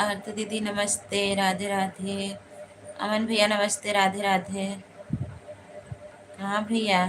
आरती दीदी नमस्ते, राधे राधे। अमन भैया नमस्ते, राधे राधे। हाँ भैया।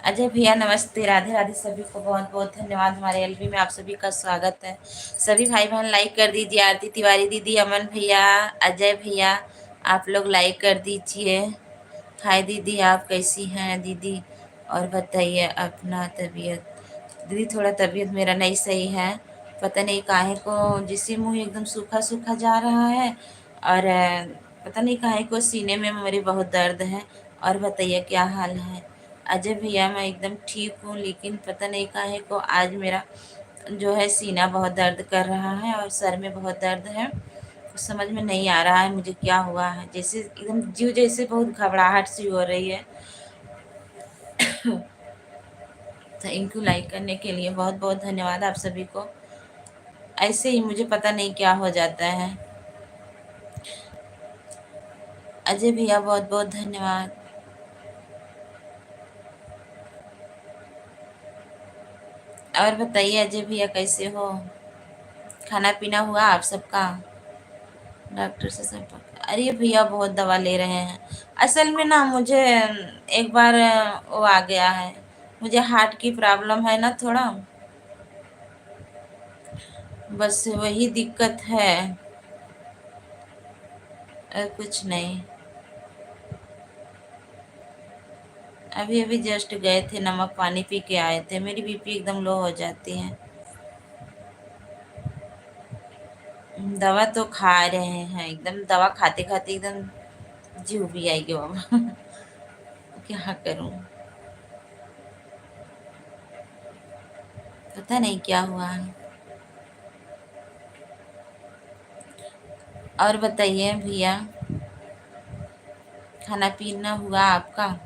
अजय भैया नमस्ते, राधे राधे। सभी को बहुत बहुत धन्यवाद। हमारे एलबी में आप सभी का स्वागत है। सभी भाई बहन लाइक कर दीजिए। आरती तिवारी दीदी, अमन भैया, अजय भैया, आप लोग लाइक कर दीजिए। हाय दीदी, आप कैसी हैं दीदी? और बताइए अपना तबीयत। दीदी थोड़ा तबीयत मेरा नहीं सही है, पता नहीं काहे को जिसी मुँह एकदम सूखा सूखा जा रहा है। और पता नहीं काहे को सीने में मेरे बहुत दर्द है। और बताइए क्या हाल है? अजय भैया मैं एकदम ठीक हूँ, लेकिन पता नहीं काहे को आज मेरा जो है सीना बहुत दर्द कर रहा है और सर में बहुत दर्द है। कुछ समझ में नहीं आ रहा है मुझे क्या हुआ है, जैसे एकदम जीव जैसे बहुत घबराहट सी हो रही है। थैंक यू लाइक करने के लिए, बहुत बहुत धन्यवाद आप सभी को। ऐसे ही मुझे पता नहीं क्या हो जाता है। अजय भैया बहुत बहुत धन्यवाद। और बताइए अजय भैया कैसे हो? खाना पीना हुआ आप सबका? डॉक्टर से संपर्क? अरे भैया बहुत दवा ले रहे हैं। असल में ना मुझे एक बार वो आ गया है। मुझे हार्ट की प्रॉब्लम है ना थोड़ा, बस वही दिक्कत है। कुछ नहीं। अभी अभी जस्ट गए थे, नमक पानी पी के आए थे। मेरी बीपी एकदम लो हो जाती है। दवा तो खा रहे हैं, एकदम दवा खाते खाते एकदम जीव भी आएगी बाबा। क्या करूं, पता नहीं क्या हुआ है। और बताइए भैया, खाना पीना हुआ आपका?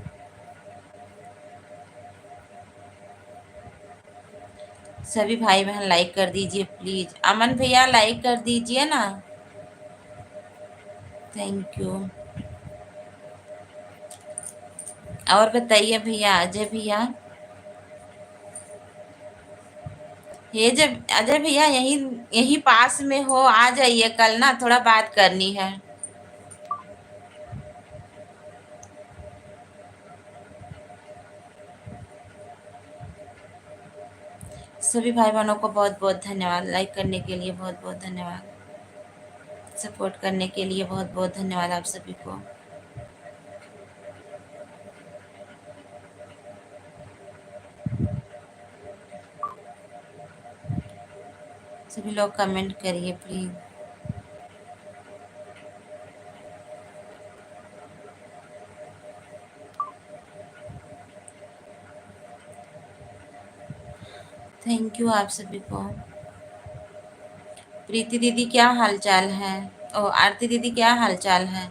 सभी भाई बहन लाइक कर दीजिए प्लीज। अमन भैया लाइक कर दीजिए ना। Thank you. और बताइए भैया, अजय भैया। ये जब अजय भैया यही यही पास में हो, आ जाइए कल ना, थोड़ा बात करनी है। सभी भाई बहनों को बहुत बहुत धन्यवाद, लाइक करने के लिए बहुत बहुत धन्यवाद, सपोर्ट करने के लिए बहुत बहुत धन्यवाद आप सभी को। सभी लोग कमेंट करिए प्लीज। थैंक यू आप सभी को। प्रीति दीदी क्या हाल चाल है? ओ आरती दीदी क्या हाल चाल है?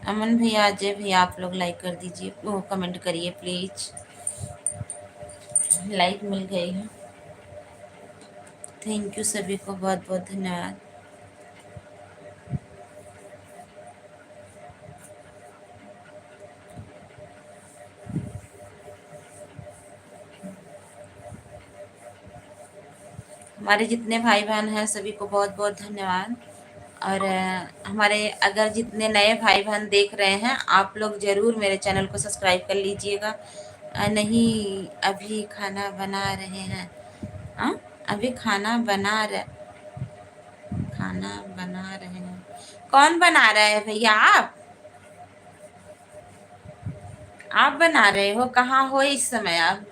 अमन भैया, अजय भैया, आप लोग लाइक कर दीजिए, वो कमेंट करिए प्लीज। लाइक मिल गई है। थैंक यू सभी को बहुत बहुत धन्यवाद। हमारे जितने भाई बहन हैं सभी को बहुत बहुत धन्यवाद। और हमारे अगर जितने नए भाई बहन देख रहे हैं, आप लोग ज़रूर मेरे चैनल को सब्सक्राइब कर लीजिएगा। नहीं अभी खाना बना रहे हैं। हाँ, अभी खाना बना रहे हैं। कौन बना रहा है भैया? आप बना रहे हो? कहाँ हो इस समय आप?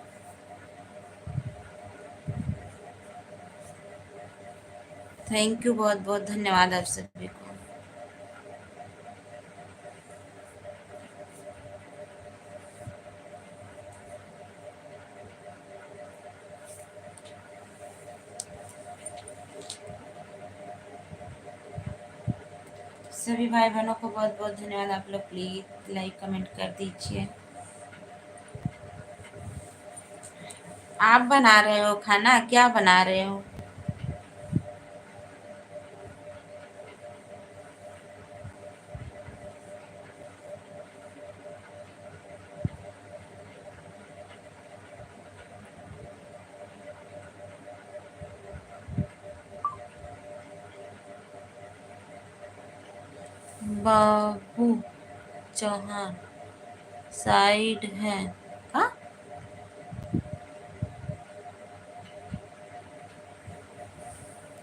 थैंक यू, बहुत बहुत धन्यवाद आप सभी को। सभी भाई बहनों को बहुत बहुत धन्यवाद। आप लोग प्लीज लाइक कमेंट कर दीजिए। आप बना रहे हो खाना? क्या बना रहे हो? बाबू चौहान साइड है। हाँ,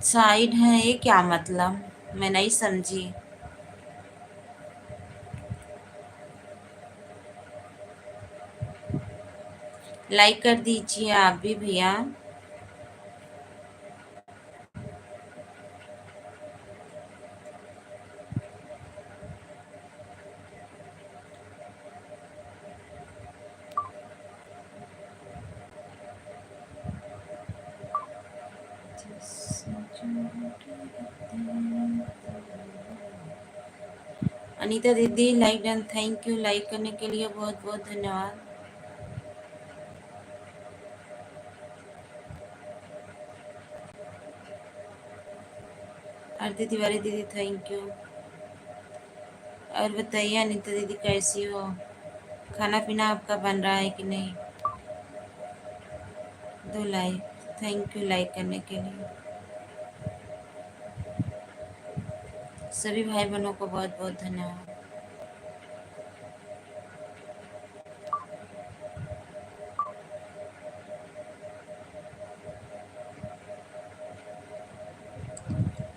साइड है ये क्या मतलब, मैं नहीं समझी। लाइक कर दीजिए आप भी भैया। अनीता दीदी like done, thank you like करने के लिए, बहुत बहुत धन्यवाद। आरती तिवारी दीदी थैंक यू। और बताइए अनीता दीदी कैसी हो, खाना पीना आपका बन रहा है कि नहीं। दो लाइक, थैंक यू लाइक करने के लिए। सभी भाई बहनों को बहुत बहुत धन्यवाद।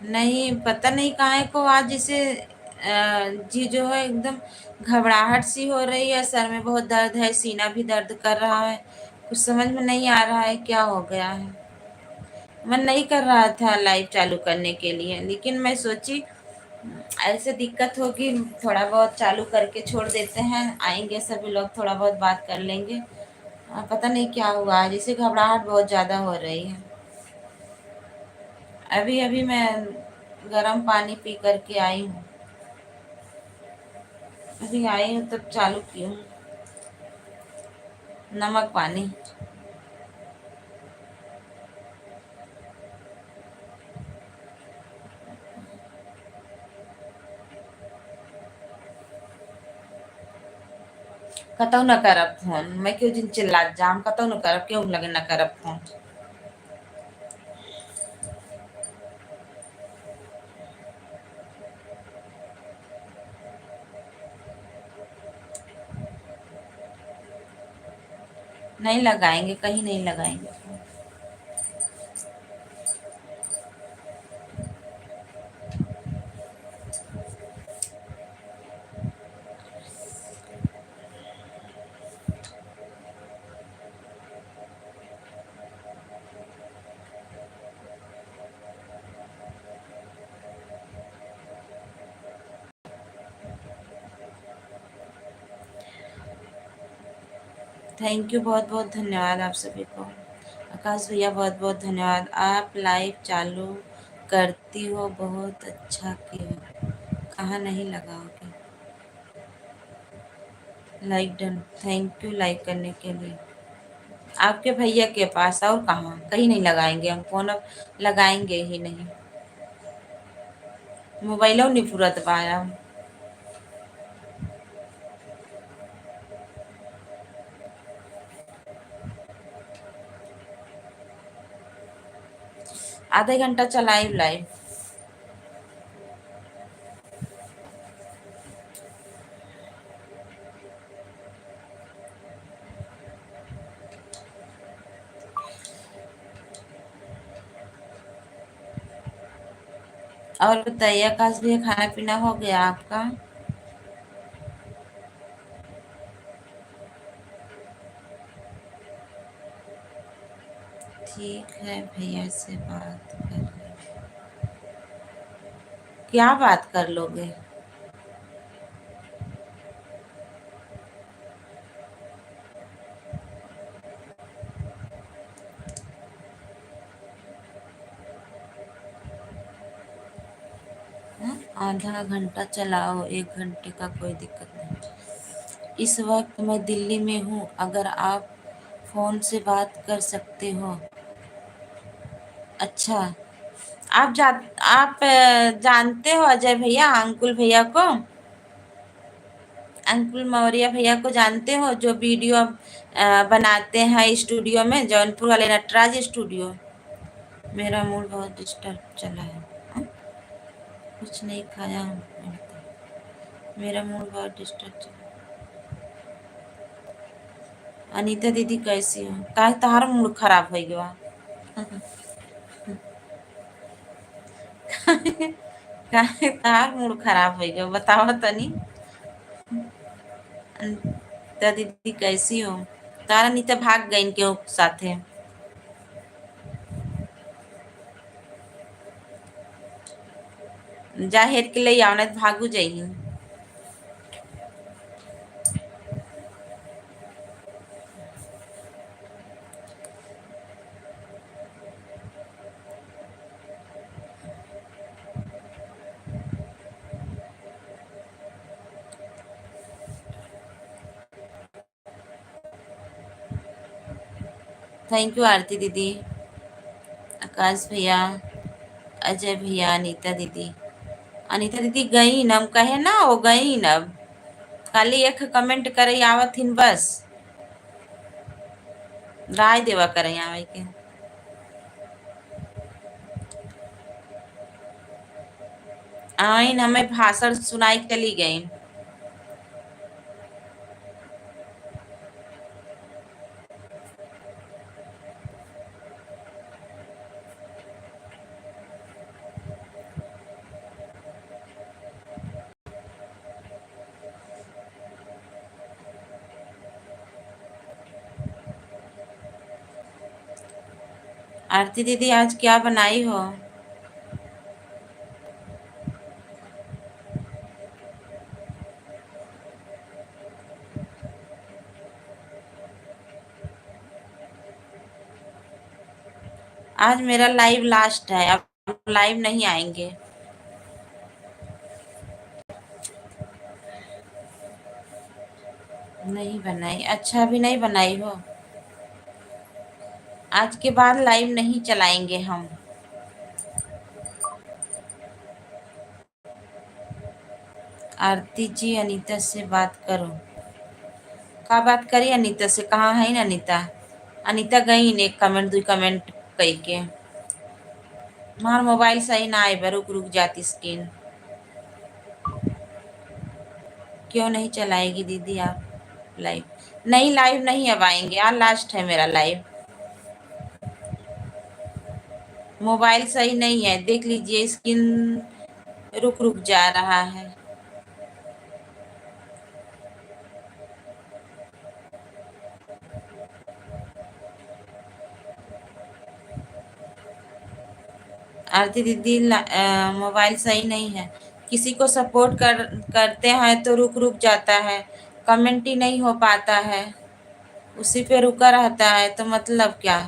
नहीं पता नहीं काहे को आज जैसे जी जो है एकदम घबराहट सी हो रही है, सर में बहुत दर्द है, सीना भी दर्द कर रहा है, कुछ समझ में नहीं आ रहा है क्या हो गया है। मन नहीं कर रहा था लाइव चालू करने के लिए, लेकिन मैं सोची ऐसे दिक्कत होगी, थोड़ा बहुत चालू करके छोड़ देते हैं, आएंगे सभी लोग थोड़ा बहुत बात कर लेंगे। पता नहीं क्या हुआ है, जैसे घबराहट बहुत ज़्यादा हो रही है। अभी अभी मैं गर्म पानी पी करके आई हूँ, अभी आई हूँ तब चालू की हूँ नमक पानी। कतौ न करब फोन, मैं क्यों जिन चिल्ला जाम, कतौ न करब, क्यों लगे न करब फोन। नहीं लगाएंगे, कहीं नहीं लगाएंगे फोन। थैंक यू, बहुत बहुत धन्यवाद आप सभी को। आकाश भैया बहुत बहुत धन्यवाद, आप लाइव चालू करती हो, बहुत अच्छा किया, कहाँ नहीं लगाओगे। Like done, thank you like करने के लिए। आपके भैया के पास और कहाँ, कहीं नहीं लगाएंगे हम फोन, अब लगाएंगे ही नहीं, मोबाइलों नहीं फुरत पाया। आधे घंटा चलाए लाइव। और बताइए आकाश भैया, खाना पीना हो गया आपका। ठीक है, भैया से बात कर ले। क्या बात कर लोगे। हाँ? आधा घंटा चलाओ, 1 घंटे का कोई दिक्कत नहीं। इस वक्त मैं दिल्ली में हूँ, अगर आप फोन से बात कर सकते हो। अच्छा, आप जानते हो अजय भैया, अंकुल भैया को, अंकुल मौर्य भैया को जानते हो, जो वीडियो बनाते हैं स्टूडियो में, जौनपुर वाले नटराज स्टूडियो। मेरा मूड बहुत डिस्टर्ब चला है। हाँ? कुछ नहीं खाया हूँ। मेरा मूड बहुत डिस्टर्ब चल। अनीता दीदी कैसी हो? काहे तार मूड खराब हो गया? काहे तार मूड खराब हो गया बताओ तनी। अनीता दीदी कैसी हो? तारा अनीता भाग गई इनके साथे। जा हेट के लिए आओ नहीं तो भागू जाइए। थैंक यू आरती दीदी, आकाश भैया, अजय भैया, अनीता दीदी। अनीता दीदी गई न, हम कहे ना वो गई न। खाली एक कमेंट करे आवत हिन बस। राय देवा करे आवे के। आइन हमें भाषण सुनाई चली गई। आरती दीदी आज क्या बनाई हो? आज मेरा लाइव लास्ट है, अब लाइव नहीं आएंगे। नहीं बनाई? अच्छा अभी नहीं बनाई हो? आज के बाद लाइव नहीं चलाएंगे हम। आरती जी अनीता से बात करो। का बात करी अनीता से? कहाँ है ना अनीता? अनीता गई ने कमेंट दू कमेंट कई के। हमार मोबाइल सही ना आए, रुक रुक जाती स्क्रीन। क्यों नहीं चलाएगी दीदी आप लाइव? नहीं लाइव नहीं अब आएंगे, आज लास्ट है मेरा लाइव। मोबाइल सही नहीं है, देख लीजिए स्क्रीन रुक रुक जा रहा है। आरती दीदी मोबाइल सही नहीं है। किसी को सपोर्ट करते हैं तो रुक रुक जाता है, कमेंट ही नहीं हो पाता है, उसी पे रुका रहता है, तो मतलब क्या?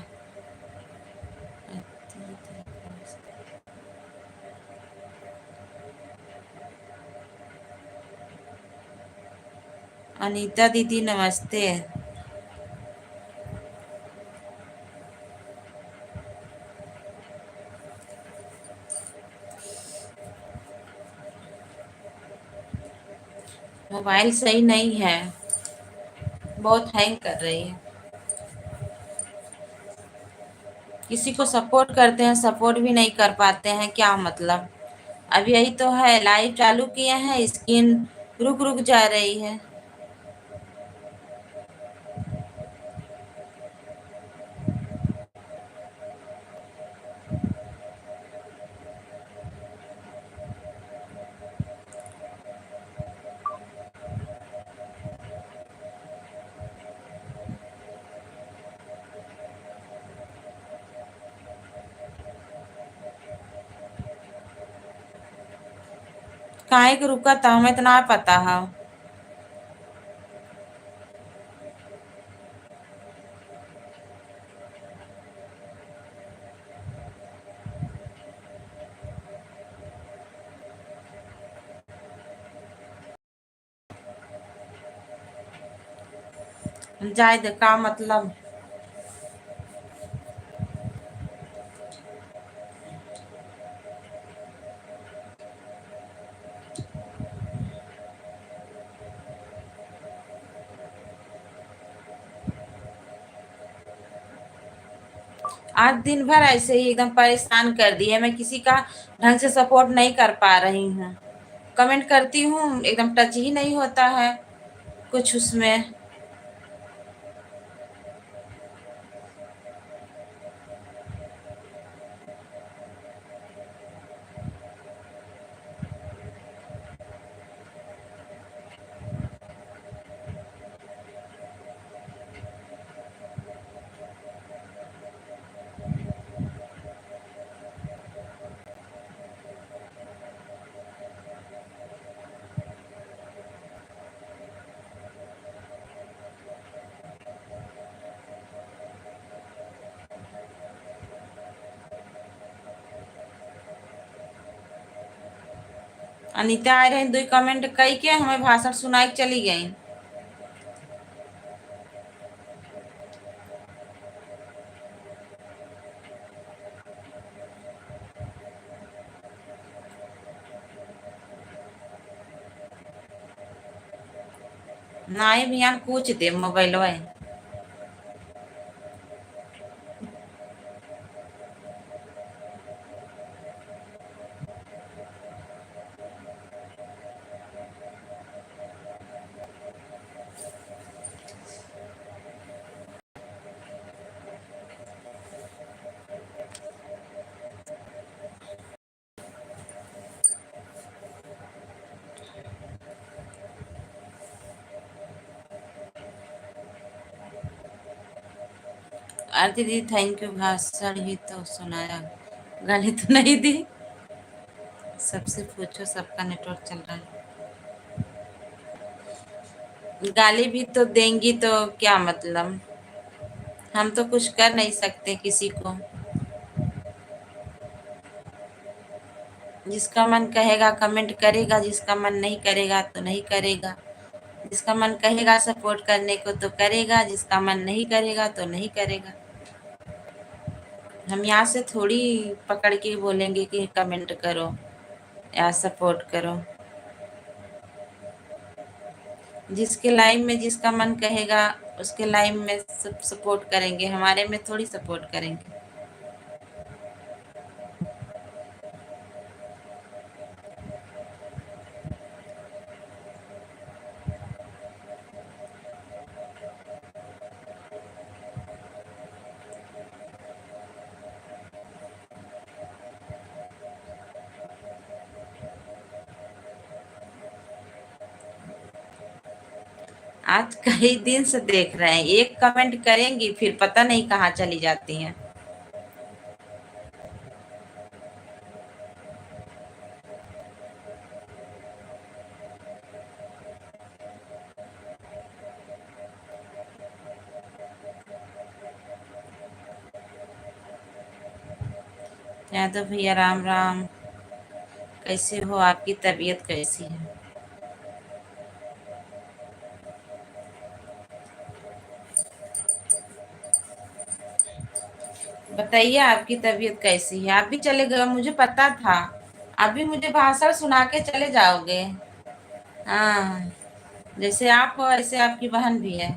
अनीता दीदी नमस्ते। मोबाइल सही नहीं है, बहुत हैंग कर रही है। किसी को सपोर्ट करते हैं, सपोर्ट भी नहीं कर पाते हैं, क्या मतलब? अब यही तो है, लाइव चालू किए हैं, स्क्रीन रुक रुक जा रही है। काहे के रुका था हमें तो ना पता है। जाए दे, का मतलब? आज दिन भर ऐसे ही एकदम परेशान कर दिए, मैं किसी का ढंग से सपोर्ट नहीं कर पा रही हूँ। कमेंट करती हूँ, एकदम टच ही नहीं होता है कुछ उसमें। अनीता आए रहे दुई कमेंट कई के हमें भाषण सुनाई चली गई। नाई भैया पूछ दे मोबाइल में। आरती दी थैंक यू, भाषण ही तो सुनाया, गाली तो नहीं दी। सबसे पूछो, सबका नेटवर्क चल रहा है। गाली भी तो देंगी तो क्या मतलब, हम तो कुछ कर नहीं सकते किसी को। जिसका मन कहेगा कमेंट करेगा, जिसका मन नहीं करेगा तो नहीं करेगा। जिसका मन कहेगा सपोर्ट करने को तो करेगा, जिसका मन नहीं करेगा तो नहीं करेगा। हम यहाँ से थोड़ी पकड़ के बोलेंगे कि कमेंट करो या सपोर्ट करो। जिसके लाइव में जिसका मन कहेगा उसके लाइव में सब सपोर्ट करेंगे, हमारे में थोड़ी सपोर्ट करेंगे। आज कई दिन से देख रहे हैं, एक कमेंट करेंगी फिर पता नहीं कहाँ चली जाती हैं। यादव भैया राम राम, कैसे हो, आपकी तबीयत कैसी है? बताइए आपकी तबीयत कैसी है? आप भी चले गए, मुझे पता था। अभी मुझे भाषण सुना के चले जाओगे। हाँ, जैसे आप हो ऐसे आपकी बहन भी है।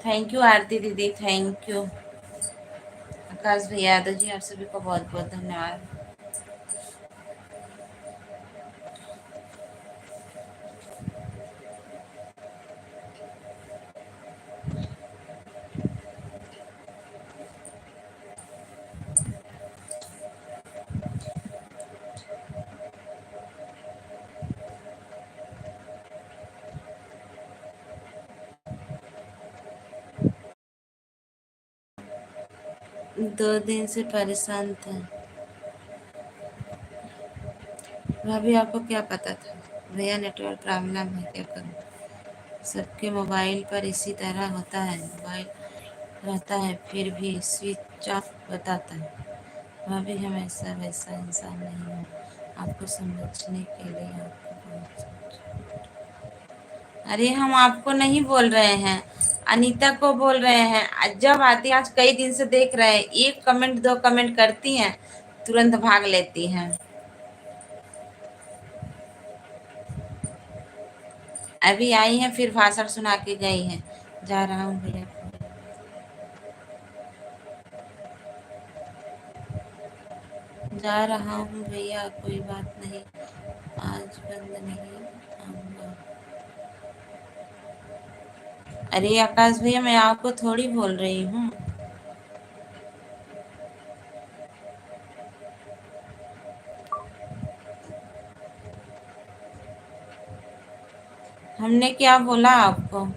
थैंक यू आरती दीदी, थैंक यू। आकाश भैया, यादव जी, आप सभी को बहुत बहुत धन्यवाद। 2 दिन से परेशान थे। भाभी आपको क्या पता था? भैया नेटवर्क प्रॉब्लम है, क्या करूँ? सबके मोबाइल पर इसी तरह होता है, मोबाइल रहता है फिर भी स्विच ऑफ बताता है। भाभी हम ऐसा वैसा इंसान नहीं हूँ, आपको समझने के लिए आपको बहुत अरे हम आपको नहीं बोल रहे हैं, अनीता को बोल रहे हैं। जब आती हैं, आज कई दिन से देख रहे हैं, एक कमेंट दो कमेंट करती हैं, तुरंत भाग लेती हैं। अभी आई हैं, फिर भाषण सुना के गई हैं। जा रहा हूँ भैया, जा रहा हूँ भैया, कोई बात नहीं, आज बंद नहीं आऊंगा। अरे आकाश भैया, मैं आपको थोड़ी बोल रही हूँ। हमने क्या बोला आपको?